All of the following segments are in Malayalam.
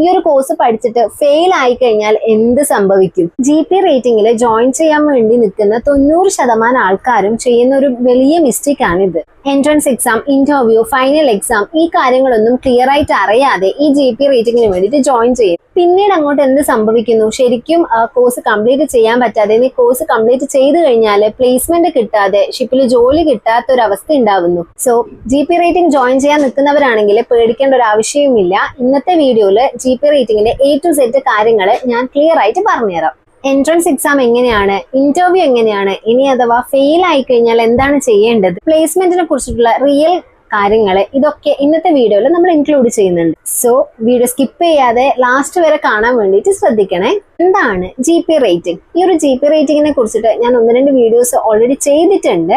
ഈ ഒരു കോഴ്സ് പഠിച്ചിട്ട് ഫെയിൽ ആയി കഴിഞ്ഞാൽ എന്ത് സംഭവിക്കും? GP റേറ്റിംഗിൽ ജോയിൻ ചെയ്യാൻ വേണ്ടി നിൽക്കുന്ന 90% ആൾക്കാരും ചെയ്യുന്ന ഒരു വലിയ മിസ്റ്റേക്ക് ആണിത്. Entrance exam, interview, final exam ഈ കാര്യങ്ങളൊന്നും ക്ലിയർ ആയിട്ട് അറിയാതെ ഈ GP റേറ്റിംഗിന് വേണ്ടിയിട്ട് ജോയിൻ ചെയ്യും. പിന്നീട് അങ്ങോട്ട് എന്ത് സംഭവിക്കുന്നു? ശരിക്കും കോഴ്സ് കംപ്ലീറ്റ് ചെയ്യാൻ പറ്റാതെ, ഈ കോഴ്സ് കംപ്ലീറ്റ് ചെയ്ത് കഴിഞ്ഞാൽ പ്ലേസ്മെന്റ് കിട്ടാതെ ഷിപ്പിൽ ജോലി കിട്ടാത്ത ഒരു അവസ്ഥ ഉണ്ടാവുന്നു. സോ GP റേറ്റിംഗ് ജോയിൻ ചെയ്യാൻ നിൽക്കുന്നവരാണെങ്കിൽ പേടിക്കേണ്ട ഒരു ആവശ്യവുമില്ല. ഇന്നത്തെ വീഡിയോയിൽ GP റേറ്റിംഗിന്റെ A to Z കാര്യങ്ങൾ ഞാൻ ക്ലിയർ ആയിട്ട് പറഞ്ഞുതരാം. എൻട്രൻസ് എക്സാം എങ്ങനെയാണ്, ഇന്റർവ്യൂ എങ്ങനെയാണ്, ഇനി അഥവാ ഫെയിൽ ആയി കഴിഞ്ഞാൽ എന്താണ് ചെയ്യേണ്ടത്, പ്ലേസ്മെന്റിനെ കുറിച്ചിട്ടുള്ള റിയൽ കാര്യങ്ങള് ഇതൊക്കെ ഇന്നത്തെ വീഡിയോയിൽ നമ്മൾ ഇൻക്ലൂഡ് ചെയ്യുന്നുണ്ട്. സോ വീഡിയോ സ്കിപ്പ് ചെയ്യാതെ ലാസ്റ്റ് വരെ കാണാൻ വേണ്ടിയിട്ട് ശ്രദ്ധിക്കണേ. എന്താണ് GP റേറ്റിംഗ്? ഈ ഒരു GP റേറ്റിംഗിനെ കുറിച്ചിട്ട് ഞാൻ 1-2 വീഡിയോസ് ഓൾറെഡി ചെയ്തിട്ടുണ്ട്.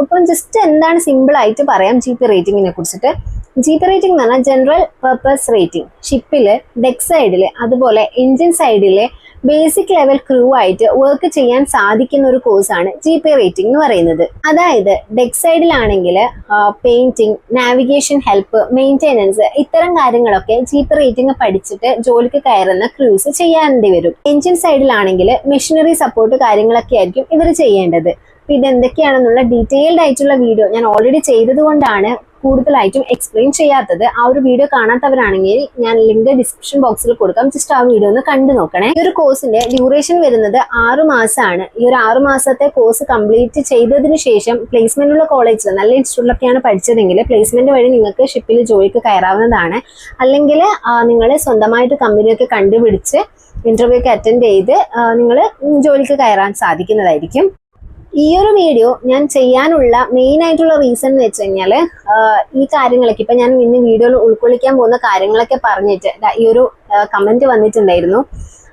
അപ്പം ജസ്റ്റ് എന്താണ് സിമ്പിൾ ആയിട്ട് പറയാം GP റേറ്റിംഗിനെ കുറിച്ചിട്ട്. GP റേറ്റിംഗ് എന്ന് പറഞ്ഞാൽ ജനറൽ പർപ്പസ് റേറ്റിംഗ്. ഷിപ്പില്, ഡെക്ക് സൈഡില്, അതുപോലെ എഞ്ചിൻ സൈഡിലെ ബേസിക് ലെവൽ ക്രൂ ആയിട്ട് വർക്ക് ചെയ്യാൻ സാധിക്കുന്ന ഒരു കോഴ്സാണ് GP റേറ്റിംഗ് എന്ന് പറയുന്നത്. അതായത് ഡെക്ക് സൈഡിലാണെങ്കിൽ പെയിന്റിംഗ്, നാവിഗേഷൻ ഹെൽപ്പ്, മെയിൻ്റെനൻസ് ഇത്തരം കാര്യങ്ങളൊക്കെ GP റേറ്റിംഗ് പഠിച്ചിട്ട് ജോലിക്ക് കയറുന്ന ക്രൂസ് ചെയ്യാണ്ടി വരും. എഞ്ചിൻ സൈഡിലാണെങ്കിൽ മെഷീനറി സപ്പോർട്ട് കാര്യങ്ങളൊക്കെ ആയിരിക്കും ഇവർ ചെയ്യേണ്ടത്. പിന്നെ എന്തൊക്കെയാണെന്നുള്ള ഡീറ്റെയിൽഡ് ആയിട്ടുള്ള വീഡിയോ ഞാൻ ഓൾറെഡി ചെയ്തത് കൊണ്ടാണ് കൂടുതലായിട്ടും എക്സ്പ്ലെയിൻ ചെയ്യാത്തത്. ആ ഒരു വീഡിയോ കാണാത്തവരാണെങ്കിൽ ഞാൻ ലിങ്ക് ഡിസ്ക്രിപ്ഷൻ ബോക്സിൽ കൊടുക്കാം. ജസ്റ്റ് ആ വീഡിയോ ഒന്ന് കണ്ടു നോക്കണേ. ഈ ഒരു കോഴ്സിന്റെ ഡ്യൂറേഷൻ വരുന്നത് 6 മാസമാണ്. ഈ ഒരു 6 മാസത്തെ കോഴ്സ് കംപ്ലീറ്റ് ചെയ്തതിനു ശേഷം പ്ലേസ്മെന്റ് ഉള്ള കോളേജിൽ, നല്ല ഇൻസ്റ്റിറ്റ്യൂട്ടിലൊക്കെയാണ് പഠിച്ചതെങ്കിൽ പ്ലേസ്മെന്റ് വഴി നിങ്ങൾക്ക് ഷിപ്പിൽ ജോലിക്ക് കയറാവുന്നതാണ്. അല്ലെങ്കിൽ നിങ്ങൾ സ്വന്തമായിട്ട് കമ്പനിയൊക്കെ കണ്ടുപിടിച്ച് ഇന്റർവ്യൂ ഒക്കെ അറ്റൻഡ് ചെയ്ത് നിങ്ങൾ ജോലിക്ക് കയറാൻ സാധിക്കുന്നതായിരിക്കും. ഈ ഒരു വീഡിയോ ഞാൻ ചെയ്യാനുള്ള മെയിൻ ആയിട്ടുള്ള റീസൺ എന്ന് വെച്ച് കഴിഞ്ഞാൽ ഈ കാര്യങ്ങളൊക്കെ ഇപ്പൊ ഞാൻ ഇന്ന് വീഡിയോയിൽ ഉൾക്കൊള്ളിക്കാൻ പോകുന്ന കാര്യങ്ങളൊക്കെ പറഞ്ഞിട്ട് ഈ ഒരു കമന്റ് വന്നിട്ടുണ്ടായിരുന്നു.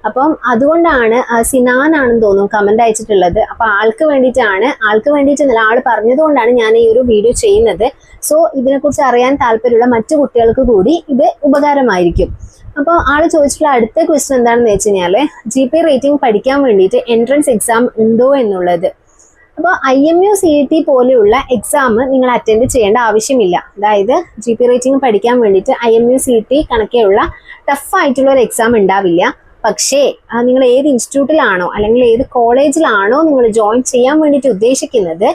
അപ്പം അതുകൊണ്ടാണ് സിനാനാണെന്ന് തോന്നുന്നു കമന്റ് അയച്ചിട്ടുള്ളത്. അപ്പൊ ആൾക്ക് വേണ്ടിയിട്ടെന്നല്ല, ആൾ പറഞ്ഞത് കൊണ്ടാണ് ഞാൻ ഈ ഒരു വീഡിയോ ചെയ്യുന്നത്. സോ ഇതിനെക്കുറിച്ച് അറിയാൻ താല്പര്യമുള്ള മറ്റു കുട്ടികൾക്ക് കൂടി ഇത് ഉപകാരമായിരിക്കും. അപ്പോൾ ആൾ ചോദിച്ചിട്ടുള്ള അടുത്ത ക്വസ്റ്റ്യൻ എന്താണെന്ന് വെച്ച് കഴിഞ്ഞാൽ GP റേറ്റിംഗ് പഠിക്കാൻ വേണ്ടിയിട്ട് എൻട്രൻസ് എക്സാം ഉണ്ടോ എന്നുള്ളത്. അപ്പോൾ IMU CET പോലെയുള്ള എക്സാം നിങ്ങൾ അറ്റൻഡ് ചെയ്യേണ്ട ആവശ്യമില്ല. അതായത് GP റേറ്റിംഗ് പഠിക്കാൻ വേണ്ടിയിട്ട് IMU CET കണക്കെയുള്ള ടഫ് ആയിട്ടുള്ള ഒരു എക്സാം ഉണ്ടാവില്ല. പക്ഷേ നിങ്ങൾ ഏത് ഇൻസ്റ്റിറ്റ്യൂട്ടിലാണോ അല്ലെങ്കിൽ ഏത് കോളേജിലാണോ നിങ്ങൾ ജോയിൻ ചെയ്യാൻ വേണ്ടിയിട്ട് ഉദ്ദേശിക്കുന്നത്,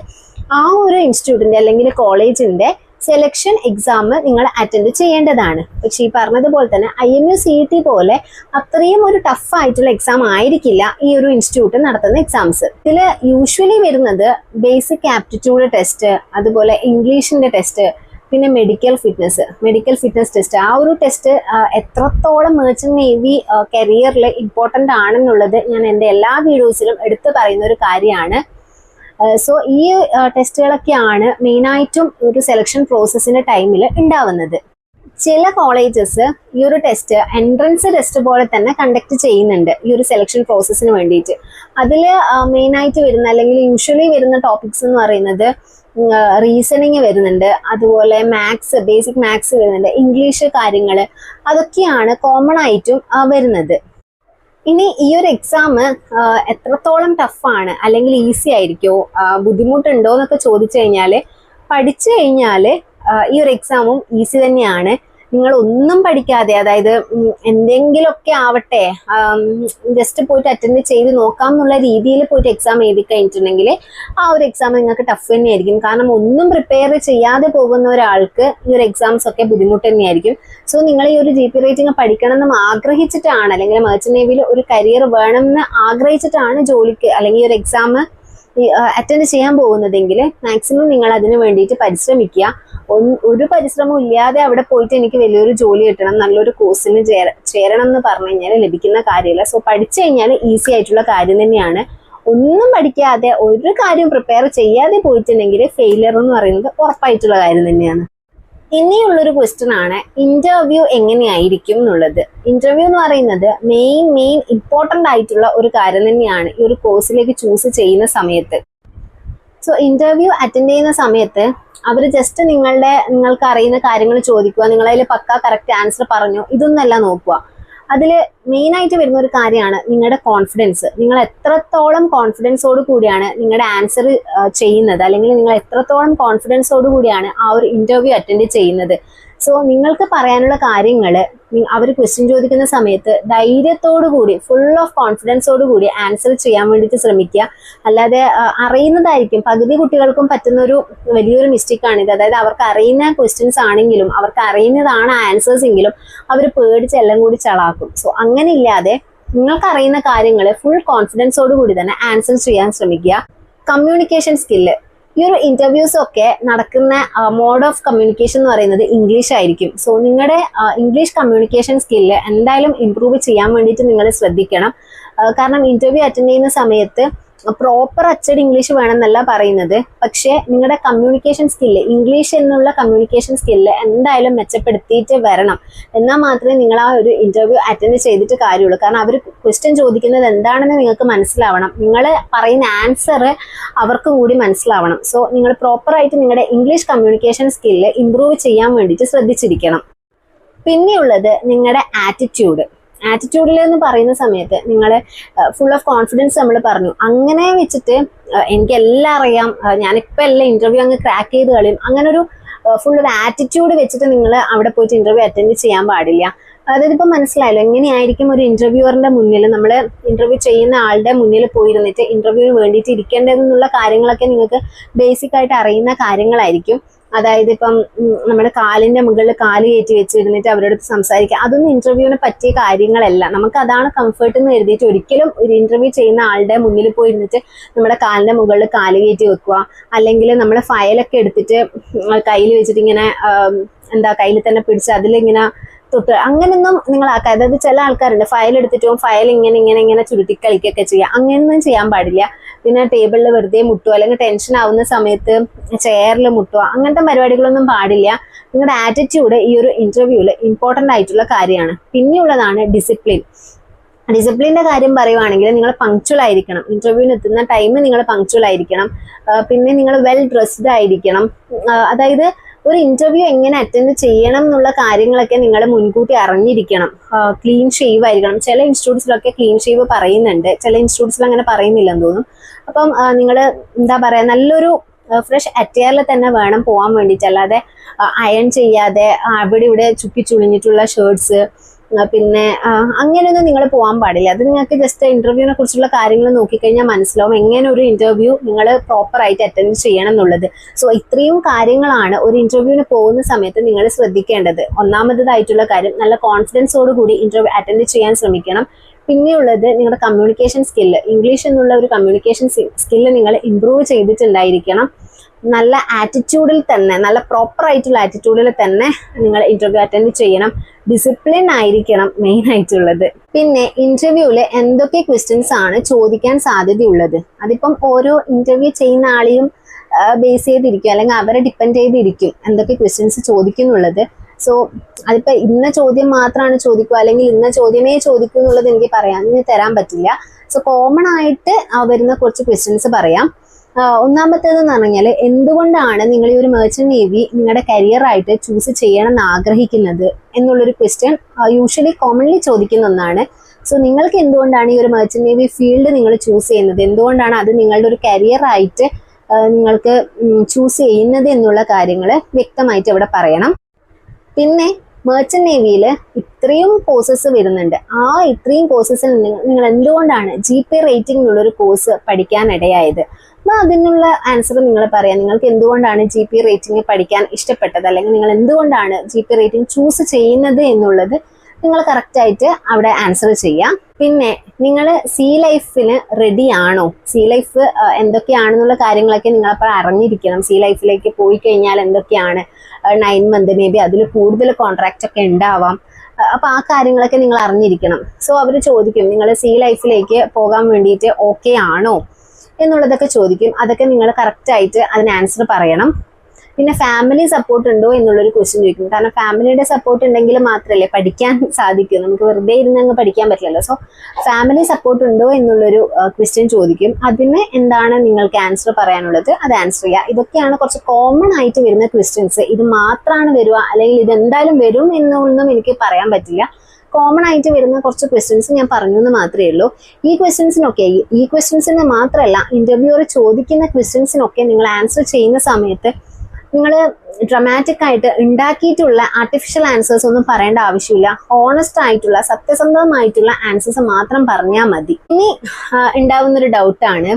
ആ ഒരു ഇൻസ്റ്റിറ്റ്യൂട്ടിന്റെ അല്ലെങ്കിൽ കോളേജിന്റെ സെലക്ഷൻ എക്സാം നിങ്ങൾ അറ്റൻഡ് ചെയ്യേണ്ടതാണ്. പക്ഷെ ഈ പറഞ്ഞതുപോലെ തന്നെ IMU CET പോലെ അത്രയും ഒരു ടഫ് ആയിട്ടുള്ള എക്സാം ആയിരിക്കില്ല ഈ ഒരു ഇൻസ്റ്റിറ്റ്യൂട്ട് നടത്തുന്ന എക്സാംസ്. ഇതിൽ യൂഷ്വലി വരുന്നത് ബേസിക് ആപ്റ്റിറ്റ്യൂഡ് ടെസ്റ്റ്, അതുപോലെ ഇംഗ്ലീഷിന്റെ ടെസ്റ്റ്, പിന്നെ മെഡിക്കൽ ഫിറ്റ്നസ് ടെസ്റ്റ്. ആ ഒരു ടെസ്റ്റ് എത്രത്തോളം മെർച്ചന്റ് നേവി കരിയറിൽ ഇമ്പോർട്ടൻ്റ് ആണെന്നുള്ളത് ഞാൻ എൻ്റെ എല്ലാ വീഡിയോസിലും എടുത്തു പറയുന്ന ഒരു കാര്യമാണ്. സോ ഈ ടെസ്റ്റുകളൊക്കെയാണ് മെയിനായിട്ടും ഒരു സെലക്ഷൻ പ്രോസസ്സിന്റെ ടൈമിൽ ഉണ്ടാവുന്നത്. ചില കോളേജസ് ഈ ഒരു ടെസ്റ്റ് എൻട്രൻസ് ടെസ്റ്റ് പോലെ തന്നെ കണ്ടക്ട് ചെയ്യുന്നുണ്ട് ഈ ഒരു സെലക്ഷൻ പ്രോസസ്സിന് വേണ്ടിയിട്ട്. അതിൽ മെയിനായിട്ട് വരുന്ന അല്ലെങ്കിൽ യൂഷ്വലി വരുന്ന ടോപ്പിക്സ് എന്ന് പറയുന്നത് റീസണിങ് വരുന്നുണ്ട്, അതുപോലെ ബേസിക് മാത്സ് വരുന്നുണ്ട്, ഇംഗ്ലീഷ് കാര്യങ്ങൾ, അതൊക്കെയാണ് കോമൺ ആയിട്ടും വരുന്നത്. ഇനി ഈ ഒരു എക്സാം എത്രത്തോളം ടഫാണ് അല്ലെങ്കിൽ ഈസി ആയിരിക്കുമോ, ബുദ്ധിമുട്ടുണ്ടോ എന്നൊക്കെ ചോദിച്ചു കഴിഞ്ഞാൽ, പഠിച്ചു കഴിഞ്ഞാൽ ഈ ഒരു എക്സാമും ഈസി തന്നെയാണ്. നിങ്ങൾ ഒന്നും പഠിക്കാതെ, അതായത് എന്തെങ്കിലുമൊക്കെ ആവട്ടെ ജസ്റ്റ് പോയിട്ട് അറ്റൻഡ് ചെയ്ത് നോക്കാം എന്നുള്ള രീതിയിൽ പോയിട്ട് എക്സാം എഴുതി കഴിഞ്ഞിട്ടുണ്ടെങ്കിൽ ആ ഒരു എക്സാം നിങ്ങൾക്ക് ടഫ് തന്നെയായിരിക്കും. കാരണം ഒന്നും പ്രിപ്പയർ ചെയ്യാതെ പോകുന്ന ഒരാൾക്ക് ഈ ഒരു എക്സാംസ് ഒക്കെ ബുദ്ധിമുട്ട് തന്നെയായിരിക്കും. സോ നിങ്ങൾ ഈ ഒരു GP റേറ്റിംഗ് പഠിക്കണം എന്ന് ആഗ്രഹിച്ചിട്ടാണ്, അല്ലെങ്കിൽ മെർച്ചന്റ് നേവിയിൽ ഒരു കരിയർ വേണം എന്ന് ആഗ്രഹിച്ചിട്ടാണ് ജോലിക്ക് അല്ലെങ്കിൽ ഈ ഒരു എക്സാം അറ്റൻഡ് ചെയ്യാൻ പോകുന്നതെങ്കിൽ മാക്സിമം നിങ്ങൾ അതിന് വേണ്ടിയിട്ട് പരിശ്രമിക്കുക. ഒരു പരിശ്രമവും ഇല്ലാതെ അവിടെ പോയിട്ട് എനിക്ക് വലിയൊരു ജോലി കിട്ടണം, നല്ലൊരു കോഴ്സിന് ചേരണം എന്ന് പറഞ്ഞു കഴിഞ്ഞാൽ ലഭിക്കുന്ന കാര്യമില്ല. സോ പഠിച്ചു കഴിഞ്ഞാൽ ഈസി ആയിട്ടുള്ള കാര്യം തന്നെയാണ്. ഒന്നും പഠിക്കാതെ ഒരു കാര്യം പ്രിപ്പയർ ചെയ്യാതെ പോയിട്ടുണ്ടെങ്കിൽ ഫെയിലിയർ എന്ന് പറയുന്നത് ഉറപ്പായിട്ടുള്ള കാര്യം തന്നെയാണ്. ഇനിയുള്ളൊരു ക്വസ്റ്റ്യൻ ആണ് ഇന്റർവ്യൂ എങ്ങനെയായിരിക്കും എന്നുള്ളത്. ഇന്റർവ്യൂ എന്ന് പറയുന്നത് മെയിൻ ഇമ്പോർട്ടൻ്റ് ആയിട്ടുള്ള ഒരു കാര്യം തന്നെയാണ് ഈ ഒരു കോഴ്സിലേക്ക് ചൂസ് ചെയ്യുന്ന സമയത്ത്. സോ ഇന്റർവ്യൂ അറ്റൻഡ് ചെയ്യുന്ന സമയത്ത് അവർ ജസ്റ്റ് നിങ്ങൾക്ക് അറിയുന്ന കാര്യങ്ങൾ ചോദിക്കുക, നിങ്ങളതിൽ പക്ക കറക്റ്റ് ആൻസർ പറഞ്ഞു, ഇതൊന്നല്ല നോക്കുക. അതിൽ മെയിനായിട്ട് വരുന്ന ഒരു കാര്യമാണ് നിങ്ങളുടെ കോൺഫിഡൻസ്. നിങ്ങൾ എത്രത്തോളം കോൺഫിഡൻസോട് കൂടിയാണ് നിങ്ങളുടെ ആൻസർ ചെയ്യുന്നത്, അല്ലെങ്കിൽ നിങ്ങൾ എത്രത്തോളം കോൺഫിഡൻസോട് കൂടിയാണ് ആ ഒരു ഇന്റർവ്യൂ അറ്റൻഡ് ചെയ്യുന്നത്. സോ നിങ്ങൾക്ക് പറയാനുള്ള കാര്യങ്ങൾ അവർ ക്വസ്റ്റ്യൻ ചോദിക്കുന്ന സമയത്ത് ധൈര്യത്തോടു കൂടി, ഫുൾ ഓഫ് കോൺഫിഡൻസോടു കൂടി ആൻസർ ചെയ്യാൻ വേണ്ടിയിട്ട് ശ്രമിക്കുക. അല്ലാതെ അറിയുന്നതായിരിക്കും, പകുതി കുട്ടികൾക്കും പറ്റുന്ന ഒരു വലിയൊരു മിസ്റ്റേക്കാണിത്. അതായത് അവർക്ക് അറിയുന്ന ക്വസ്റ്റ്യൻസ് ആണെങ്കിലും, അവർക്ക് അറിയുന്നതാണ് ആൻസേഴ്സ് എങ്കിലും അവർ പേടിച്ച് എല്ലാം കൂടി ചളാക്കും. സോ അങ്ങനെ ഇല്ലാതെ നിങ്ങൾക്ക് അറിയുന്ന കാര്യങ്ങൾ ഫുൾ കോൺഫിഡൻസോടു കൂടി തന്നെ ആൻസർ ചെയ്യാൻ ശ്രമിക്കുക. കമ്മ്യൂണിക്കേഷൻ സ്കില്ല്, ഈ ഒരു ഇന്റർവ്യൂസ് ഒക്കെ നടക്കുന്ന മോഡ് ഓഫ് കമ്മ്യൂണിക്കേഷൻ എന്ന് പറയുന്നത് ഇംഗ്ലീഷ് ആയിരിക്കും. സോ നിങ്ങളുടെ ഇംഗ്ലീഷ് കമ്മ്യൂണിക്കേഷൻ സ്കില്ല് എന്തായാലും ഇംപ്രൂവ് ചെയ്യാൻ വേണ്ടിയിട്ട് നിങ്ങൾ ശ്രദ്ധിക്കണം. കാരണം ഇന്റർവ്യൂ അറ്റൻഡ് ചെയ്യുന്ന സമയത്ത് പ്രോപ്പർ അച്ചടി ഇംഗ്ലീഷ് വേണമെന്നല്ല പറയുന്നത്, പക്ഷേ നിങ്ങളുടെ കമ്മ്യൂണിക്കേഷൻ സ്കില്ല്, ഇംഗ്ലീഷ് എന്നുള്ള കമ്മ്യൂണിക്കേഷൻ സ്കില്ല് എന്തായാലും മെച്ചപ്പെടുത്തിയിട്ട് വരണം. എന്നാൽ മാത്രമേ നിങ്ങൾ ആ ഒരു ഇന്റർവ്യൂ അറ്റൻഡ് ചെയ്തിട്ട് കാര്യമുള്ളൂ. കാരണം അവർ ക്വസ്റ്റ്യൻ ചോദിക്കുന്നത് എന്താണെന്ന് നിങ്ങൾക്ക് മനസ്സിലാവണം, നിങ്ങൾ പറയുന്ന ആൻസർ അവർക്കും കൂടി മനസ്സിലാവണം. സോ നിങ്ങൾ പ്രോപ്പറായിട്ട് നിങ്ങളുടെ ഇംഗ്ലീഷ് കമ്മ്യൂണിക്കേഷൻ സ്കില്ല് ഇംപ്രൂവ് ചെയ്യാൻ വേണ്ടിയിട്ട് ശ്രദ്ധിച്ചിരിക്കണം. പിന്നെയുള്ളത് നിങ്ങളുടെ ആറ്റിറ്റ്യൂഡ്. ആറ്റിറ്റ്യൂഡിൽ എന്ന് പറയുന്ന സമയത്ത് നിങ്ങൾ ഫുൾ ഓഫ് കോൺഫിഡൻസ് നമ്മൾ പറഞ്ഞു, അങ്ങനെ വെച്ചിട്ട് എനിക്കെല്ലാം അറിയാം, ഞാനിപ്പോൾ എല്ലാം ഇന്റർവ്യൂ അങ്ങ് ക്രാക്ക് ചെയ്ത് കളയും, അങ്ങനെ ഒരു ഫുൾ ഒരു ആറ്റിറ്റ്യൂഡ് വെച്ചിട്ട് നിങ്ങൾ അവിടെ പോയിട്ട് ഇന്റർവ്യൂ അറ്റൻഡ് ചെയ്യാൻ പാടില്ല. അതായത് ഇപ്പം മനസ്സിലായല്ലോ എങ്ങനെയായിരിക്കും ഒരു ഇന്റർവ്യൂവറിന്റെ മുന്നിൽ, നമ്മൾ ഇന്റർവ്യൂ ചെയ്യുന്ന ആളുടെ മുന്നിൽ പോയിരുന്നിട്ട് ഇന്റർവ്യൂവിന് വേണ്ടിയിട്ട് ഇരിക്കേണ്ടതെന്നുള്ള കാര്യങ്ങളൊക്കെ നിങ്ങൾക്ക് ബേസിക് ആയിട്ട് അറിയുന്ന കാര്യങ്ങളായിരിക്കും. അതായത് ഇപ്പം നമ്മുടെ കാലിന്റെ മുകളിൽ കാല് കയറ്റി വെച്ചിരുന്നിട്ട് അവരോട് സംസാരിക്കുക, അതൊന്നും ഇന്റർവ്യൂവിന് പറ്റിയ കാര്യങ്ങളല്ല. നമുക്ക് അതാണ് കംഫർട്ട് എന്ന് കരുതിയിട്ട് ഒരിക്കലും ഒരു ഇന്റർവ്യൂ ചെയ്യുന്ന ആളുടെ മുന്നിൽ പോയിരുന്നിട്ട് നമ്മുടെ കാലിന്റെ മുകളിൽ കാല് കയറ്റി വെക്കുക, അല്ലെങ്കിൽ നമ്മുടെ ഫയലൊക്കെ എടുത്തിട്ട് കയ്യിൽ വെച്ചിട്ട് ഇങ്ങനെ കയ്യിൽ തന്നെ പിടിച്ച് അതിലിങ്ങനെ തൊട്ട് അങ്ങനെയൊന്നും നിങ്ങൾ ആക്കുക. അതായത് ചില ആൾക്കാരുണ്ട് ഫയൽ എടുത്തിട്ടും ഫയൽ ഇങ്ങനെ ഇങ്ങനെ ഇങ്ങനെ ചുരുട്ടി കളിക്കുകയൊക്കെ ചെയ്യുക, അങ്ങനെയൊന്നും ചെയ്യാൻ പാടില്ല. പിന്നെ ടേബിളിൽ വെറുതെ മുട്ടുക, അല്ലെങ്കിൽ ടെൻഷൻ ആവുന്ന സമയത്ത് ചെയറിൽ മുട്ടുക, അങ്ങനത്തെ പരിപാടികളൊന്നും പാടില്ല. നിങ്ങളുടെ ആറ്റിറ്റ്യൂഡ് ഈ ഒരു ഇന്റർവ്യൂവിൽ ഇമ്പോർട്ടൻ്റ് ആയിട്ടുള്ള കാര്യമാണ്. പിന്നെയുള്ളതാണ് ഡിസിപ്ലിൻ. ഡിസിപ്ലിൻ്റെ കാര്യം പറയുവാണെങ്കിൽ നിങ്ങൾ പങ്ക്ച്വൽ ആയിരിക്കണം. ഇന്റർവ്യൂവിന് എത്തുന്ന ടൈം നിങ്ങൾ പങ്ക്ച്വൽ ആയിരിക്കണം. പിന്നെ നിങ്ങൾ വെൽ ഡ്രസ്ഡ് ആയിരിക്കണം. അതായത് ഒരു ഇന്റർവ്യൂ എങ്ങനെ അറ്റൻഡ് ചെയ്യണം എന്നുള്ള കാര്യങ്ങളൊക്കെ നിങ്ങൾ മുൻകൂട്ടി അറിഞ്ഞിരിക്കണം. ക്ലീൻ ഷേവ് ആയിരിക്കണം. ചില ഇൻസ്റ്റിറ്റ്യൂട്ട്സിലൊക്കെ ക്ലീൻ ഷേവ് പറയുന്നുണ്ട്, ചില ഇൻസ്റ്റിറ്റ്യൂട്ട്സിൽ അങ്ങനെ പറയുന്നില്ലെന്ന് തോന്നും. അപ്പം നിങ്ങൾ നല്ലൊരു ഫ്രഷ് അറ്റയറിൽ തന്നെ വേണം പോകാൻ വേണ്ടിയിട്ട്, അല്ലാതെ അയൺ ചെയ്യാതെ അവിടെ ഇവിടെ ചുക്കി ചുളിഞ്ഞിട്ടുള്ള ഷർട്ട്സ് പിന്നെ അങ്ങനെയൊന്നും നിങ്ങൾ പോകാൻ പാടില്ല. അത് നിങ്ങൾക്ക് ജസ്റ്റ് ഇന്റർവ്യൂവിനെ കുറിച്ചുള്ള കാര്യങ്ങൾ നോക്കിക്കഴിഞ്ഞാൽ മനസ്സിലാവും എങ്ങനെ ഒരു ഇന്റർവ്യൂ നിങ്ങൾ പ്രോപ്പറായിട്ട് അറ്റൻഡ് ചെയ്യണം എന്നുള്ളത്. സോ ഇത്രയും കാര്യങ്ങളാണ് ഒരു ഇന്റർവ്യൂവിന് പോകുന്ന സമയത്ത് നിങ്ങൾ ശ്രദ്ധിക്കേണ്ടത്. ഒന്നാമതായിട്ടുള്ള കാര്യം, നല്ല കോൺഫിഡൻസോട് കൂടി ഇന്റർവ്യൂ അറ്റൻഡ് ചെയ്യാൻ ശ്രമിക്കണം. പിന്നെയുള്ളത് നിങ്ങളുടെ കമ്മ്യൂണിക്കേഷൻ സ്കില്ല്, ഇംഗ്ലീഷ് എന്നുള്ള ഒരു കമ്മ്യൂണിക്കേഷൻ സ്കില്ല് നിങ്ങൾ ഇംപ്രൂവ് ചെയ്തിട്ടുണ്ടായിരിക്കണം. നല്ല ആറ്റിറ്റ്യൂഡിൽ തന്നെ, നല്ല പ്രോപ്പർ ആയിട്ടുള്ള ആറ്റിറ്റ്യൂഡിൽ തന്നെ നിങ്ങൾ ഇന്റർവ്യൂ അറ്റൻഡ് ചെയ്യണം. ഡിസിപ്ലിൻ ആയിരിക്കണം മെയിൻ ആയിട്ടുള്ളത്. പിന്നെ ഇന്റർവ്യൂവിൽ എന്തൊക്കെ ക്വസ്റ്റ്യൻസ് ആണ് ചോദിക്കാൻ സാധ്യതയുള്ളത്, അതിപ്പം ഓരോ ഇന്റർവ്യൂ ചെയ്യുന്ന ആളെയും ബേസ് ചെയ്തിരിക്കും, അല്ലെങ്കിൽ അവരെ ഡിപ്പെൻഡ് ചെയ്തിരിക്കും എന്തൊക്കെ ക്വസ്റ്റ്യൻസ് ചോദിക്കുന്നുള്ളത്. സോ അതിപ്പോ ഇന്ന ചോദ്യം മാത്രമാണ് ചോദിക്കുക, അല്ലെങ്കിൽ ഇന്ന ചോദ്യമേ ചോദിക്കൂ എന്നുള്ളത് എനിക്ക് തരാൻ പറ്റില്ല. സോ കോമൺ ആയിട്ട് വരുന്ന കുറച്ച് ക്വസ്റ്റ്യൻസ് പറയാം. ഒന്നാമത്തേതെന്ന് പറഞ്ഞാൽ, എന്തുകൊണ്ടാണ് നിങ്ങൾ ഈ ഒരു മെർച്ചന്റ് നേവി നിങ്ങളുടെ കരിയർ ആയിട്ട് ചൂസ് ചെയ്യണം എന്ന് ആഗ്രഹിക്കുന്നത് എന്നുള്ളൊരു ക്വസ്റ്റ്യൻ യൂഷ്വലി കോമൺലി ചോദിക്കുന്ന ഒന്നാണ്. സോ നിങ്ങൾക്ക് എന്തുകൊണ്ടാണ് ഈ ഒരു മെർച്ചന്റ് നേവി ഫീൽഡ് നിങ്ങൾ ചൂസ് ചെയ്യുന്നത്, എന്തുകൊണ്ടാണ് അത് നിങ്ങളുടെ ഒരു കരിയർ ആയിട്ട് നിങ്ങൾക്ക് ചൂസ് ചെയ്യുന്നത് എന്നുള്ള കാര്യങ്ങൾ വ്യക്തമായിട്ട് ഇവിടെ പറയണം. പിന്നെ മെർച്ചന്റ് നേവിയിൽ ഇത്രയും കോഴ്സസ് വരുന്നുണ്ട്, ഇത്രയും കോഴ്സസിൽ നിങ്ങൾ എന്തുകൊണ്ടാണ് GP റേറ്റിംഗ് എന്നുള്ളൊരു കോഴ്സ് പഠിക്കാൻ ഇടയായത്, അപ്പോൾ അതിനുള്ള ആൻസർ നിങ്ങൾ പറയാം. നിങ്ങൾക്ക് എന്തുകൊണ്ടാണ് GP റേറ്റിംഗ് പഠിക്കാൻ ഇഷ്ടപ്പെട്ടത്, അല്ലെങ്കിൽ നിങ്ങൾ എന്തുകൊണ്ടാണ് GP റേറ്റിംഗ് ചൂസ് ചെയ്യുന്നത് എന്നുള്ളത് നിങ്ങൾ കറക്റ്റായിട്ട് അവിടെ ആൻസർ ചെയ്യാം. പിന്നെ നിങ്ങൾ സീ ലൈഫിന് റെഡി ആണോ, സീ ലൈഫ് എന്തൊക്കെയാണെന്നുള്ള കാര്യങ്ങളൊക്കെ നിങ്ങളപ്പോൾ അറിഞ്ഞിരിക്കണം. സീ ലൈഫിലേക്ക് പോയി കഴിഞ്ഞാൽ എന്തൊക്കെയാണ്, 9 month മേ ബി അതിൽ കൂടുതൽ കോൺട്രാക്റ്റ് ഒക്കെ ഉണ്ടാവാം. അപ്പോൾ ആ കാര്യങ്ങളൊക്കെ നിങ്ങൾ അറിഞ്ഞിരിക്കണം. സോ അവർ ചോദിക്കും നിങ്ങൾ സീ ലൈഫിലേക്ക് പോകാൻ വേണ്ടിയിട്ട് ഓക്കെ ആണോ എന്നുള്ളതൊക്കെ ചോദിക്കും. അതൊക്കെ നിങ്ങൾ കറക്റ്റായിട്ട് അതിന് ആൻസർ പറയണം. പിന്നെ ഫാമിലി സപ്പോർട്ട് ഉണ്ടോ എന്നുള്ളൊരു ക്വസ്റ്റ്യൻ ചോദിക്കും. കാരണം ഫാമിലിയുടെ സപ്പോർട്ട് ഉണ്ടെങ്കിൽ മാത്രമല്ലേ പഠിക്കാൻ സാധിക്കൂ, നമുക്ക് വെറുതെ ഇരുന്ന് അങ്ങ് പഠിക്കാൻ പറ്റില്ലല്ലോ. സോ ഫാമിലി സപ്പോർട്ട് ഉണ്ടോ എന്നുള്ളൊരു ക്വസ്റ്റ്യൻ ചോദിക്കും. അതിന് എന്താണ് നിങ്ങൾക്ക് ആൻസർ പറയാനുള്ളത്, അത് ആൻസർ ചെയ്യുക. ഇതൊക്കെയാണ് കുറച്ച് കോമൺ ആയിട്ട് വരുന്ന ക്വസ്റ്റ്യൻസ്. ഇത് മാത്രമാണ് വരിക, അല്ലെങ്കിൽ ഇത് എന്തായാലും വരും എന്നൊന്നും എനിക്ക് പറയാൻ പറ്റില്ല. കോമൺ ആയിട്ട് വരുന്ന കുറച്ച് ക്വസ്റ്റ്യൻസ് ഞാൻ പറഞ്ഞു എന്ന് മാത്രമേ ഉള്ളൂ. ഈ ക്വസ്റ്റ്യൻസിന് മാത്രമല്ല, ഇന്റർവ്യൂവർ ചോദിക്കുന്ന ക്വസ്റ്റ്യൻസിനൊക്കെ നിങ്ങൾ ആൻസർ ചെയ്യുന്ന സമയത്ത് നിങ്ങൾ ഡ്രമാറ്റിക് ആയിട്ട് ഉണ്ടാക്കിയിട്ടുള്ള ആർട്ടിഫിഷ്യൽ ആൻസേഴ്സ് ഒന്നും പറയേണ്ട ആവശ്യമില്ല. ഹോണസ്റ്റ് ആയിട്ടുള്ള സത്യസന്ധമായിട്ടുള്ള ആൻസേഴ്സ് മാത്രം പറഞ്ഞാൽ മതി. ഇനി ഉണ്ടാവുന്നൊരു ഡൗട്ടാണ്,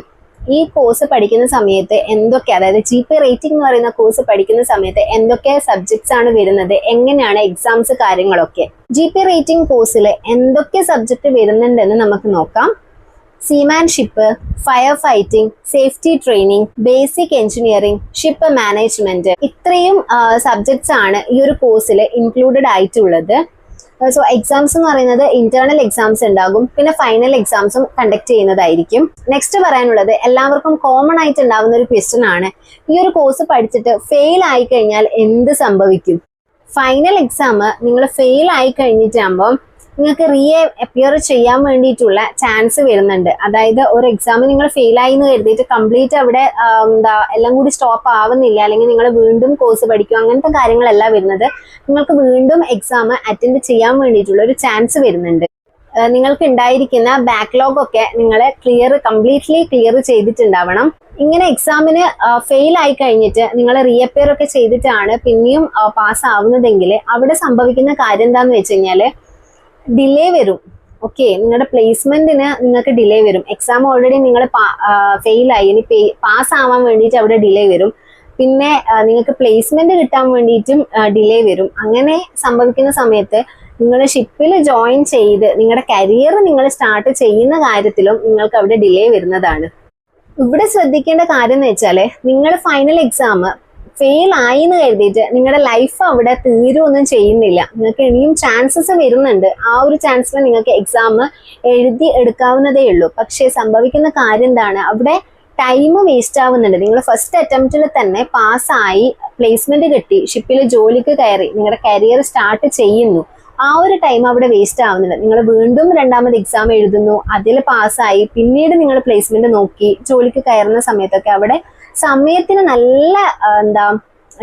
ഈ കോഴ്സ് പഠിക്കുന്ന സമയത്ത് എന്തൊക്കെ, അതായത് GP റേറ്റിംഗ് എന്ന് പറയുന്ന കോഴ്സ് പഠിക്കുന്ന സമയത്ത് എന്തൊക്കെ സബ്ജക്ട്സ് ആണ് വരുന്നത്, എങ്ങനെയാണ് എക്സാംസ് കാര്യങ്ങളൊക്കെ. GP റേറ്റിംഗ് കോഴ്സിൽ എന്തൊക്കെ സബ്ജക്ട് വരുന്നുണ്ടെന്ന് നമുക്ക് നോക്കാം. Seamanship, fire fighting, safety training, basic engineering, ship management, ഇത്രയും സബ്ജക്ട്സ് ആണ് ഈ ഒരു കോഴ്സിൽ ഇൻക്ലൂഡഡ് ആയിട്ടുള്ളത്. സോ എക്സാംസ് എന്ന് പറയുന്നത് ഇന്റേണൽ എക്സാംസ് ഉണ്ടാകും, പിന്നെ ഫൈനൽ എക്സാംസും കണ്ടക്ട് ചെയ്യുന്നതായിരിക്കും. നെക്സ്റ്റ് പറയാനുള്ളത്, എല്ലാവർക്കും കോമൺ ആയിട്ട് ഉണ്ടാവുന്ന ഒരു ക്വസ്റ്റ്യൻ ആണ്, ഈ ഒരു കോഴ്സ് പഠിച്ചിട്ട് ഫെയിൽ ആയി കഴിഞ്ഞാൽ എന്ത് സംഭവിക്കും? ഫൈനൽ എക്സാം നിങ്ങൾ ഫെയിൽ ആയി കഴിഞ്ഞിട്ടാകുമ്പോൾ നിങ്ങൾക്ക് അപ്പിയർ ചെയ്യാൻ വേണ്ടിയിട്ടുള്ള ചാൻസ് വരുന്നുണ്ട്. അതായത് ഒരു എക്സാം നിങ്ങൾ ഫെയിൽ ആയി എന്ന് കരുതിയിട്ട് കംപ്ലീറ്റ് അവിടെ എല്ലാം കൂടി സ്റ്റോപ്പ് ആവുന്നില്ല, അല്ലെങ്കിൽ നിങ്ങൾ വീണ്ടും കോഴ്സ് പഠിക്കും, അങ്ങനത്തെ കാര്യങ്ങളല്ല വരുന്നത്. നിങ്ങൾക്ക് വീണ്ടും എക്സാം അറ്റൻഡ് ചെയ്യാൻ വേണ്ടിയിട്ടുള്ള ഒരു ചാൻസ് വരുന്നുണ്ട്. നിങ്ങൾക്ക് ഉണ്ടായിരിക്കുന്ന ബാക്ക്ലോഗ് ഒക്കെ നിങ്ങൾ കംപ്ലീറ്റ്ലി ക്ലിയർ ചെയ്തിട്ടുണ്ടാവണം. ഇങ്ങനെ എക്സാമിന് ഫെയിൽ ആയി കഴിഞ്ഞിട്ട് നിങ്ങൾ റീഅപ്പിയർ ഒക്കെ ചെയ്തിട്ടാണ് പിന്നെയും പാസ് ആവുന്നതെങ്കിൽ അവിടെ സംഭവിക്കുന്ന കാര്യം എന്താന്ന് വെച്ച് കഴിഞ്ഞാൽ ഡിലേ വരും. ഓക്കെ, നിങ്ങളുടെ പ്ലേസ്മെന്റിന് നിങ്ങൾക്ക് ഡിലേ വരും. എക്സാം ഓൾറെഡി നിങ്ങൾ ഫെയിലായി, ഇനി പാസ് ആവാൻ വേണ്ടിയിട്ട് അവിടെ ഡിലേ വരും. പിന്നെ നിങ്ങൾക്ക് പ്ലേസ്മെന്റ് കിട്ടാൻ വേണ്ടിയിട്ടും ഡിലേ വരും. അങ്ങനെ സംഭവിക്കുന്ന സമയത്ത് നിങ്ങൾ ഷിപ്പിൽ ജോയിൻ ചെയ്ത് നിങ്ങളുടെ കരിയർ നിങ്ങൾ സ്റ്റാർട്ട് ചെയ്യുന്ന കാര്യത്തിലും നിങ്ങൾക്ക് അവിടെ ഡിലേ വരുന്നതാണ്. ഇവിടെ ശ്രദ്ധിക്കേണ്ട കാര്യം എന്ന് വെച്ചാൽ, നിങ്ങൾ ഫൈനൽ എക്സാം ഫെയിൽ ആയി എന്ന് കരുതിയിട്ട് നിങ്ങളുടെ ലൈഫ് അവിടെ തീരുമൊന്നും ചെയ്യുന്നില്ല. നിങ്ങൾക്ക് ഇനിയും ചാൻസസ് വരുന്നുണ്ട്. ആ ഒരു ചാൻസിൽ നിങ്ങൾക്ക് എക്സാം എഴുതി എടുക്കാവുന്നതേ ഉള്ളൂ. പക്ഷേ സംഭവിക്കുന്ന കാര്യം എന്താണ്, അവിടെ ടൈം വേസ്റ്റ് ആവുന്നുണ്ട്. നിങ്ങൾ ഫസ്റ്റ് അറ്റംപ്റ്റിൽ തന്നെ പാസ്സായി, പ്ലേസ്മെന്റ് കിട്ടി, ഷിപ്പിൽ ജോലിക്ക് കയറി, നിങ്ങളുടെ കരിയർ സ്റ്റാർട്ട് ചെയ്യുന്നു. ആ ഒരു ടൈം അവിടെ വേസ്റ്റ് ആവുന്നുണ്ട്. നിങ്ങൾ വീണ്ടും രണ്ടാമത് എക്സാം എഴുതുന്നു, അതിൽ പാസ്സായി, പിന്നീട് നിങ്ങൾ പ്ലേസ്മെന്റ് നോക്കി ജോലിക്ക് കയറുന്ന സമയത്തൊക്കെ അവിടെ സമയത്തിന് നല്ല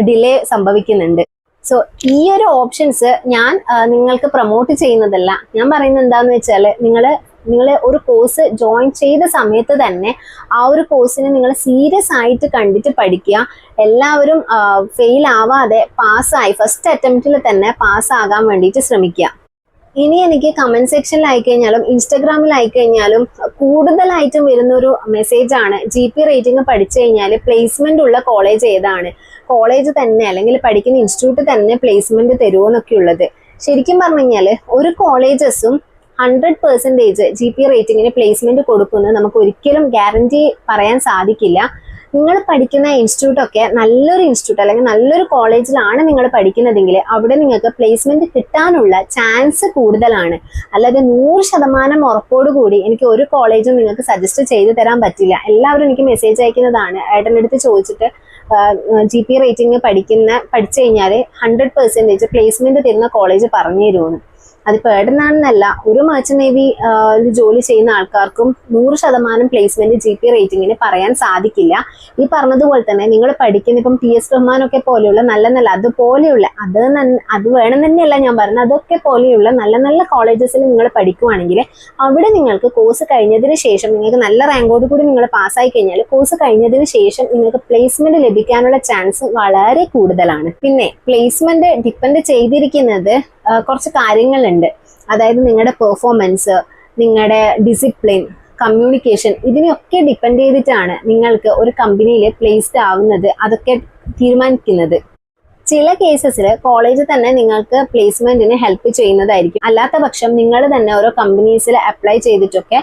ഡിലേ സംഭവിക്കുന്നുണ്ട്. സോ ഈ ഒരു ഓപ്ഷൻസ് ഞാൻ നിങ്ങൾക്ക് പ്രൊമോട്ട് ചെയ്യുന്നതല്ല. ഞാൻ പറയുന്നത് എന്താന്ന് വെച്ചാൽ, നിങ്ങൾ ഒരു കോഴ്സ് ജോയിൻ ചെയ്ത സമയത്ത് തന്നെ ആ ഒരു കോഴ്സിനെ നിങ്ങൾ സീരിയസ് ആയിട്ട് കണ്ടിട്ട് പഠിക്കുക. എല്ലാവരും ഫെയിൽ ആവാതെ പാസ്സായി ഫസ്റ്റ് അറ്റംപ്റ്റിൽ തന്നെ പാസ്സാകാൻ വേണ്ടിയിട്ട് ശ്രമിക്കുക. ഇനി എനിക്ക് കമന്റ് സെക്ഷനിൽ ആയിക്കഴിഞ്ഞാലും ഇൻസ്റ്റഗ്രാമിൽ ആയിക്കഴിഞ്ഞാലും കൂടുതലായിട്ടും വരുന്നൊരു മെസ്സേജാണ്, GP റേറ്റിംഗ് പഠിച്ചു കഴിഞ്ഞാൽ പ്ലേസ്മെന്റ് ഉള്ള കോളേജ് ഏതാണ്, കോളേജ് തന്നെ അല്ലെങ്കിൽ പഠിക്കുന്ന ഇൻസ്റ്റിറ്റ്യൂട്ട് തന്നെ പ്ലേസ്മെന്റ് തരുമോ എന്നൊക്കെ ഉള്ളത്. ശരിക്കും പറഞ്ഞു കഴിഞ്ഞാൽ ഒരു കോളേജസും 100% GP റേറ്റിംഗിന് പ്ലേസ്മെന്റ് കൊടുക്കുന്നത് നമുക്ക് ഒരിക്കലും ഗ്യാരണ്ടി പറയാൻ സാധിക്കില്ല. നിങ്ങൾ പഠിക്കുന്ന ഇൻസ്റ്റിറ്റ്യൂട്ടൊക്കെ നല്ലൊരു ഇൻസ്റ്റിറ്റ്യൂട്ട് അല്ലെങ്കിൽ നല്ലൊരു കോളേജിലാണ് നിങ്ങൾ പഠിക്കുന്നതെങ്കിൽ അവിടെ നിങ്ങൾക്ക് പ്ലേസ്മെന്റ് കിട്ടാനുള്ള ചാൻസ് കൂടുതലാണ്. അല്ലാതെ 100% ഉറപ്പോടുകൂടി എനിക്ക് ഒരു കോളേജും നിങ്ങൾക്ക് സജസ്റ്റ് ചെയ്ത് തരാൻ പറ്റില്ല. എല്ലാവരും എനിക്ക് മെസ്സേജ് അയക്കുന്നതാണ്, ഏട്ടൻ്റെ അടുത്ത് ചോദിച്ചിട്ട് GP റേറ്റിംഗ് പഠിച്ചു കഴിഞ്ഞാൽ 100% പ്ലേസ്മെന്റ് തരുന്ന കോളേജ് പറഞ്ഞു തരുമെന്ന്. അതിപ്പോൾ ഏട്ടനാണെന്നല്ല, ഒരു മർച്ചന്റ് നേവി ജോലി ചെയ്യുന്ന ആൾക്കാർക്കും 100% പ്ലേസ്മെന്റ് GP റേറ്റിംഗിന് പറയാൻ സാധിക്കില്ല. ഈ പറഞ്ഞതുപോലെ തന്നെ നിങ്ങൾ പഠിക്കുന്ന ഇപ്പം PS റഹ്മാനൊക്കെ പോലെയുള്ള നല്ല അതുപോലെയുള്ള അത് വേണം തന്നെയല്ല ഞാൻ പറഞ്ഞത്, അതൊക്കെ പോലെയുള്ള നല്ല കോളേജസിൽ നിങ്ങൾ പഠിക്കുവാണെങ്കിൽ അവിടെ നിങ്ങൾക്ക് കോഴ്സ് കഴിഞ്ഞതിന് ശേഷം നിങ്ങൾക്ക് നല്ല റാങ്കോട് കൂടി നിങ്ങൾ പാസ്സായി കഴിഞ്ഞാൽ കോഴ്സ് കഴിഞ്ഞതിന് ശേഷം നിങ്ങൾക്ക് പ്ലേസ്മെന്റ് ലഭിക്കാനുള്ള ചാൻസ് വളരെ കൂടുതലാണ്. പിന്നെ പ്ലേസ്മെന്റ് ഡിപ്പെൻഡ് ചെയ്തിരിക്കുന്നത് കുറച്ച് കാര്യങ്ങളുണ്ട്. അതായത് നിങ്ങളുടെ പെർഫോമൻസ്, നിങ്ങളുടെ ഡിസിപ്ലിൻ, കമ്മ്യൂണിക്കേഷൻ, ഇതിനെയൊക്കെ ഡിപ്പെൻഡ് ചെയ്തിട്ടാണ് നിങ്ങൾക്ക് ഒരു കമ്പനിയിൽ പ്ലേസ്ഡ് ആവുന്നത്, അതൊക്കെ തീരുമാനിക്കുന്നത്. ചില കേസസിൽ കോളേജ് തന്നെ നിങ്ങൾക്ക് പ്ലേസ്മെന്റിന് ഹെൽപ്പ് ചെയ്യുന്നതായിരിക്കും. അല്ലാത്ത പക്ഷം നിങ്ങൾ തന്നെ ഓരോ കമ്പനീസിൽ അപ്ലൈ ചെയ്തിട്ടൊക്കെ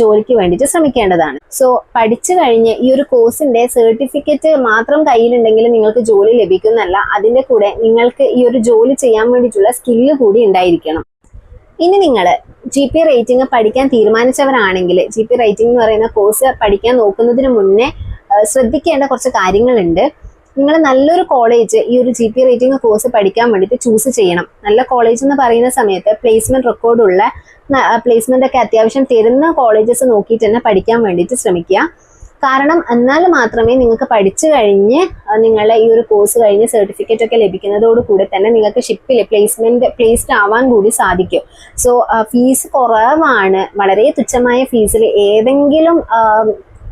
ജോലിക്ക് വേണ്ടിയിട്ട് ശ്രമിക്കേണ്ടതാണ്. സോ പഠിച്ചു കഴിഞ്ഞ് ഈ ഒരു കോഴ്സിന്റെ സർട്ടിഫിക്കറ്റ് മാത്രം കയ്യിലുണ്ടെങ്കിൽ നിങ്ങൾക്ക് ജോലി ലഭിക്കുന്നതല്ല, അതിന്റെ കൂടെ നിങ്ങൾക്ക് ഈ ഒരു ജോലി ചെയ്യാൻ വേണ്ടിയിട്ടുള്ള സ്കില്ല് കൂടി ഉണ്ടായിരിക്കണം. ഇനി നിങ്ങൾ GP റേറ്റിംഗ് പഠിക്കാൻ തീരുമാനിച്ചവരാണെങ്കിൽ GP റേറ്റിംഗ് എന്ന് പറയുന്ന കോഴ്സ് പഠിക്കാൻ നോക്കുന്നതിന് മുന്നേ ശ്രദ്ധിക്കേണ്ട കുറച്ച് കാര്യങ്ങളുണ്ട്. നിങ്ങൾ നല്ലൊരു കോളേജ് ഈ ഒരു GP റേറ്റിംഗ് കോഴ്സ് പഠിക്കാൻ വേണ്ടിയിട്ട് ചൂസ് ചെയ്യണം. നല്ല കോളേജ് എന്ന് പറയുന്ന സമയത്ത് പ്ലേസ്മെന്റ് റെക്കോർഡുള്ള, പ്ലേസ്മെന്റ് ഒക്കെ അത്യാവശ്യം തരുന്ന കോളേജസ് നോക്കിയിട്ട് തന്നെ പഠിക്കാൻ വേണ്ടിയിട്ട് ശ്രമിക്കുക. കാരണം എന്നാൽ മാത്രമേ നിങ്ങൾക്ക് പഠിച്ചു കഴിഞ്ഞ് നിങ്ങളെ ഈ ഒരു കോഴ്സ് കഴിഞ്ഞ് സർട്ടിഫിക്കറ്റ് ഒക്കെ ലഭിക്കുന്നതോട് കൂടെ തന്നെ നിങ്ങൾക്ക് ഷിപ്പിൽ പ്ലേസ്ഡ് ആവാൻ കൂടി സാധിക്കും. സോ ഫീസ് കുറവാണ്, വളരെ തുച്ഛമായ ഫീസിൽ ഏതെങ്കിലും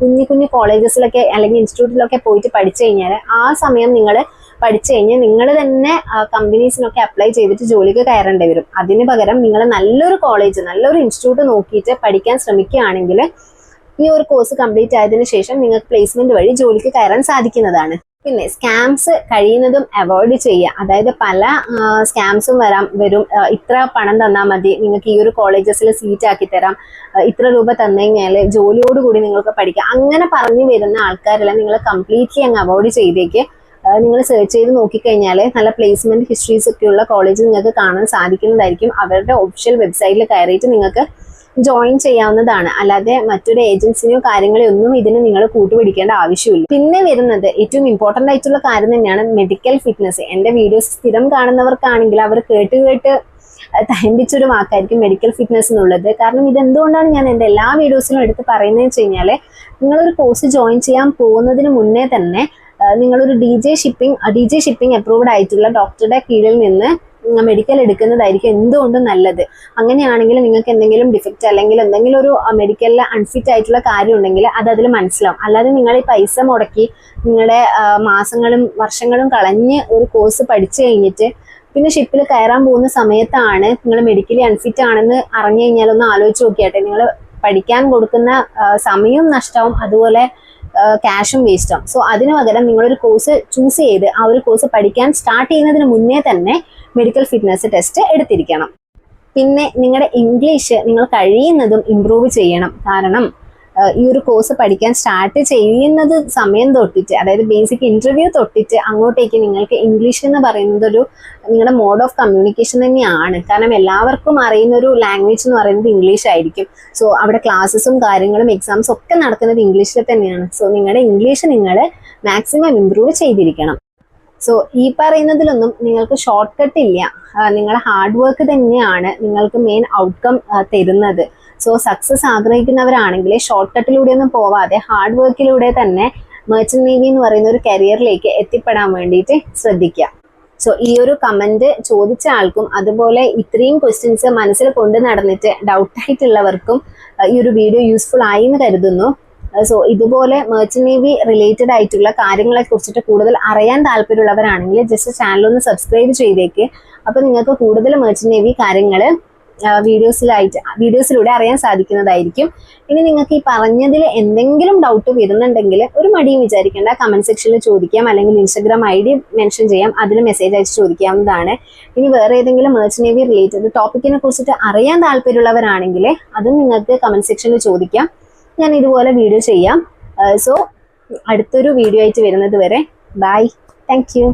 കുഞ്ഞു കോളേജസിലൊക്കെ അല്ലെങ്കിൽ ഇൻസ്റ്റിറ്റ്യൂട്ടിലൊക്കെ പോയിട്ട് പഠിച്ചു കഴിഞ്ഞാൽ ആ സമയം നിങ്ങൾ പഠിച്ചു കഴിഞ്ഞാൽ നിങ്ങൾ തന്നെ കമ്പനീസിനൊക്കെ അപ്ലൈ ചെയ്തിട്ട് ജോലിക്ക് കയറേണ്ടി വരും. അതിന് പകരം നിങ്ങൾ നല്ലൊരു കോളേജ്, നല്ലൊരു ഇൻസ്റ്റിറ്റ്യൂട്ട് നോക്കിയിട്ട് പഠിക്കാൻ ശ്രമിക്കുകയാണെങ്കിൽ ഈ ഒരു കോഴ്സ് കംപ്ലീറ്റ് ആയതിനു ശേഷം നിങ്ങൾക്ക് പ്ലേസ്മെന്റ് വഴി ജോലിക്ക് കയറാൻ സാധിക്കുന്നതാണ്. പിന്നെ സ്കാംസ് കഴിയുന്നതും അവോയ്ഡ് ചെയ്യുക. അതായത് പല സ്കാംസും വരും. ഇത്ര പണം തന്നാൽ മതി, നിങ്ങൾക്ക് ഈ ഒരു കോളേജസിൽ സീറ്റ് ആക്കി തരാം, ഇത്ര രൂപ തന്നു കഴിഞ്ഞാൽ ജോലിയോടുകൂടി നിങ്ങൾക്ക് പഠിക്കാം, അങ്ങനെ പറഞ്ഞു വരുന്ന ആൾക്കാരെല്ലാം നിങ്ങൾ കംപ്ലീറ്റ്ലി അങ്ങ് അവോയ്ഡ് ചെയ്തേക്ക്. നിങ്ങൾ സെർച്ച് ചെയ്ത് നോക്കിക്കഴിഞ്ഞാൽ നല്ല പ്ലേസ്മെന്റ് ഹിസ്റ്ററീസ് ഒക്കെയുള്ള കോളേജ് നിങ്ങൾക്ക് കാണാൻ സാധിക്കുന്നതായിരിക്കും. അവരുടെ ഒഫീഷ്യൽ വെബ്സൈറ്റിൽ കയറിയിട്ട് നിങ്ങൾക്ക് ജോയിൻ ചെയ്യാവുന്നതാണ്. അല്ലാതെ മറ്റൊരു ഏജൻസിനെയോ കാര്യങ്ങളെയോ ഒന്നും ഇതിന് നിങ്ങൾ കൂട്ടുപിടിക്കേണ്ട ആവശ്യമില്ല. പിന്നെ വരുന്നത് ഏറ്റവും ഇമ്പോർട്ടന്റ് ആയിട്ടുള്ള കാര്യം തന്നെയാണ് മെഡിക്കൽ ഫിറ്റ്നസ്. എൻ്റെ വീഡിയോസ് സ്ഥിരം കാണുന്നവർക്കാണെങ്കിൽ അവർ കേട്ട് തഹമ്പിച്ചൊരു വാക്കായിരിക്കും മെഡിക്കൽ ഫിറ്റ്നസ് എന്നുള്ളത്. കാരണം ഇതെന്തുകൊണ്ടാണ് ഞാൻ എൻ്റെ എല്ലാ വീഡിയോസിലും എടുത്ത് പറയുന്നതെന്ന് വെച്ച് കഴിഞ്ഞാൽ, നിങ്ങളൊരു കോഴ്സ് ജോയിൻ ചെയ്യാൻ പോകുന്നതിന് മുന്നേ തന്നെ നിങ്ങളൊരു ഡി ജെ ഷിപ്പിംഗ് അപ്രൂവ്ഡ് ആയിട്ടുള്ള ഡോക്ടറുടെ കീഴിൽ നിന്ന് മെഡിക്കൽ എടുക്കുന്നതായിരിക്കും എന്തുകൊണ്ടും നല്ലത്. അങ്ങനെയാണെങ്കിൽ നിങ്ങൾക്ക് എന്തെങ്കിലും ഡിഫക്റ്റ് അല്ലെങ്കിൽ എന്തെങ്കിലും ഒരു മെഡിക്കലിൽ അൺഫിറ്റ് ആയിട്ടുള്ള കാര്യം ഉണ്ടെങ്കിൽ അത് അതിൽ മനസ്സിലാവും. അല്ലാതെ നിങ്ങൾ ഈ പൈസ മുടക്കി നിങ്ങളുടെ മാസങ്ങളും വർഷങ്ങളും കളഞ്ഞ് ഒരു കോഴ്സ് പഠിച്ചു കഴിഞ്ഞിട്ട് പിന്നെ ഷിപ്പിൽ കയറാൻ പോകുന്ന സമയത്താണ് നിങ്ങൾ മെഡിക്കലി അൺഫിറ്റ് ആണെന്ന് അറിഞ്ഞു കഴിഞ്ഞാൽ ഒന്ന് ആലോചിച്ച് നോക്കിയാട്ടെ. നിങ്ങൾ പഠിക്കാൻ കൊടുക്കുന്ന സമയവും നഷ്ടമാവും, അതുപോലെ ക്യാഷും വേസ്റ്റ് ആവും. സോ അതിന് പകരം നിങ്ങളൊരു കോഴ്സ് ചൂസ് ചെയ്ത് ആ ഒരു കോഴ്സ് പഠിക്കാൻ സ്റ്റാർട്ട് ചെയ്യുന്നതിന് മുന്നേ തന്നെ മെഡിക്കൽ ഫിറ്റ്നസ് ടെസ്റ്റ് എടുത്തിരിക്കണം. പിന്നെ നിങ്ങളുടെ ഇംഗ്ലീഷ് നിങ്ങൾ കഴിയുന്നതും ഇംപ്രൂവ് ചെയ്യണം. കാരണം ഈ ഒരു കോഴ്സ് പഠിക്കാൻ സ്റ്റാർട്ട് ചെയ്യുന്നത് സമയം തൊട്ടിട്ട്, അതായത് ബേസിക് ഇന്റർവ്യൂ തൊട്ടിട്ട് അങ്ങോട്ടേക്ക് നിങ്ങൾക്ക് ഇംഗ്ലീഷ് എന്ന് പറയുന്നത് നിങ്ങളുടെ മോഡ് ഓഫ് കമ്മ്യൂണിക്കേഷൻ തന്നെയാണ്. കാരണം എല്ലാവർക്കും അറിയുന്ന ഒരു ലാംഗ്വേജ് എന്ന് പറയുന്നത് ഇംഗ്ലീഷ് ആയിരിക്കും. സോ അവിടെ ക്ലാസ്സസും കാര്യങ്ങളും എക്സാംസും ഒക്കെ നടക്കുന്നത് ഇംഗ്ലീഷിൽ തന്നെയാണ്. സോ നിങ്ങളുടെ ഇംഗ്ലീഷ് നിങ്ങൾ മാക്സിമം ഇംപ്രൂവ് ചെയ്തിരിക്കണം. സോ ഈ പറയുന്നതിലൊന്നും നിങ്ങൾക്ക് ഷോർട്ട് കട്ട് ഇല്ല. നിങ്ങളുടെ ഹാർഡ് വർക്ക് തന്നെയാണ് നിങ്ങൾക്ക് മെയിൻ ഔട്ട്കം തരുന്നത്. സോ സക്സസ് ആഗ്രഹിക്കുന്നവരാണെങ്കിൽ ഷോർട്ട് കട്ടിലൂടെ ഒന്നും പോവാതെ ഹാർഡ് വർക്കിലൂടെ തന്നെ മെർച്ചന്റ് നേവി എന്ന് പറയുന്ന ഒരു കരിയറിലേക്ക് എത്തിപ്പെടാൻ വേണ്ടിയിട്ട് ശ്രദ്ധിക്കുക. സോ ഈ ഒരു കമന്റ് ചോദിച്ച ആൾക്കും അതുപോലെ ഇത്രയും ക്വസ്റ്റ്യൻസ് മനസ്സിൽ കൊണ്ട് നടന്നിട്ട് ഡൗട്ടായിട്ടുള്ളവർക്കും ഈ ഒരു വീഡിയോ യൂസ്ഫുൾ ആയി എന്ന് കരുതുന്നു. സോ ഇതുപോലെ മെർച്ചന്റ് നേവി റിലേറ്റഡ് ആയിട്ടുള്ള കാര്യങ്ങളെ കുറിച്ചിട്ട് കൂടുതൽ അറിയാൻ താല്പര്യമുള്ളവരാണെങ്കിൽ ജസ്റ്റ് ചാനൽ ഒന്ന് സബ്സ്ക്രൈബ് ചെയ്തേക്ക്. അപ്പോൾ നിങ്ങൾക്ക് കൂടുതൽ മെർച്ചന്റ് നേവി കാര്യങ്ങൾ വീഡിയോസിലൂടെ അറിയാൻ സാധിക്കുന്നതായിരിക്കും. ഇനി നിങ്ങൾക്ക് ഈ പറഞ്ഞതിൽ എന്തെങ്കിലും ഡൗട്ട് വരുന്നുണ്ടെങ്കിൽ ഒരു മടിയും വിചാരിക്കേണ്ട, കമന്റ് സെക്ഷനിൽ ചോദിക്കാം, അല്ലെങ്കിൽ ഇൻസ്റ്റാഗ്രാം ID മെൻഷൻ ചെയ്യാം, അതിൽ മെസ്സേജ് അയച്ച് ചോദിക്കാവുന്നതാണ്. ഇനി വേറെ ഏതെങ്കിലും മെർച്ചന്റ് നേവി റിലേറ്റഡ് ടോപ്പിക്കിനെ കുറിച്ചിട്ട് അറിയാൻ താല്പര്യമുള്ളവരാണെങ്കിൽ അതും നിങ്ങൾക്ക് കമന്റ് സെക്ഷനിൽ ചോദിക്കാം. ഞാൻ ഇതുപോലെ വീഡിയോ ചെയ്യാം. സോ അടുത്തൊരു വീഡിയോ ആയിട്ട് വരുന്നത് വരെ ബൈ, താങ്ക് യു.